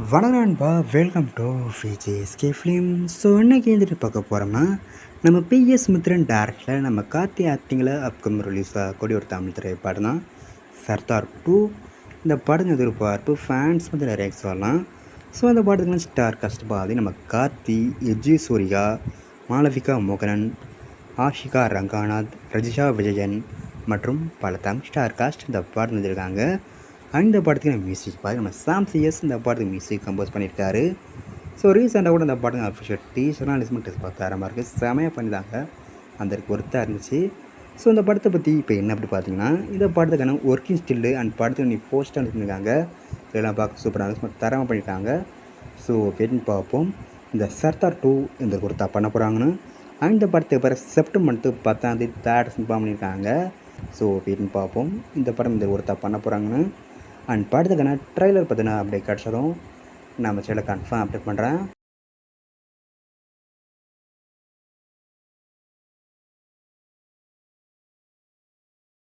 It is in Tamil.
வணக்கம் நண்பா, welcome to VJSK film. So இன்றைக்கி வந்துட்டு பார்க்க போகிறோம்னா நம்ம பிஎஸ் மித்ரன் டேரக்டில் நம்ம கார்த்தி ஆக்டிங்கில் அப்கம் ரிலீஸ் ஆகக்கூடிய ஒரு தமிழ் திரைப்படம் தான் சர்தார் 2. இந்த படம் எதிர்பார்ப்பு ஃபேன்ஸ் வந்து நிறைய சொல்லலாம். ஸோ அந்த படத்துக்கு ஸ்டார் காஸ்ட் பாதி நம்ம கார்த்தி, விஜய் சூர்யா, மாளவிகா மோகனன், ஆஷிகா ரங்காநாத், ரஜிஷா விஜயன் மற்றும் பல தமிழ் ஸ்டார் காஸ்ட் இந்த படம் வந்திருக்காங்க. இந்த படத்துக்கு மியூசிக் பார்த்து நம்ம சாம் சிஎஸ் இந்த படத்துக்கு மியூசிக் கம்போஸ் பண்ணியிருக்காரு. ஸோ ரீசெண்டாக கூட இந்த படத்துக்கு அஃபிஷியல் டீச்சர்லாம் டெஸ்ட் பார்த்து தரமாக இருக்குது, செமையாக பண்ணியிருந்தாங்க, அந்த ஒர்த்தாக இருந்துச்சு. ஸோ இந்த படத்தை பற்றி இப்போ என்ன அப்படி பார்த்தீங்கன்னா, இந்த படத்துக்கான ஒர்க்கிங் ஸ்டில்லு அண்ட் படத்துக்கு நீ போஸ்ட்டாக பண்ணியிருக்காங்க, இதெல்லாம் பார்க்க சூப்பராக இருந்துச்சு, தரமாக பண்ணியிருக்காங்க. ஸோ வெயிட் பார்ப்போம் இந்த சர்தார் 2 இந்த ஒர்த்தாக பண்ண போகிறாங்கன்னு. இந்த படத்துக்கு பிறகு செப்டம்பர் 10 தேட்டர்ஸ் இன்ஃபார்ம் பண்ணியிருக்காங்க. ஸோ வெயிட் பார்ப்போம் இந்த படம் இந்த ஒர்த்தாக பண்ண போகிறாங்கன்னு. அண்ட் படத்துக்கான ட்ரைலர் பார்த்தீங்கன்னா அப்படியே கிடச்சதும் நம்ம சேனலை கன்ஃபார்ம் அப்டேட் பண்ணுறேன்.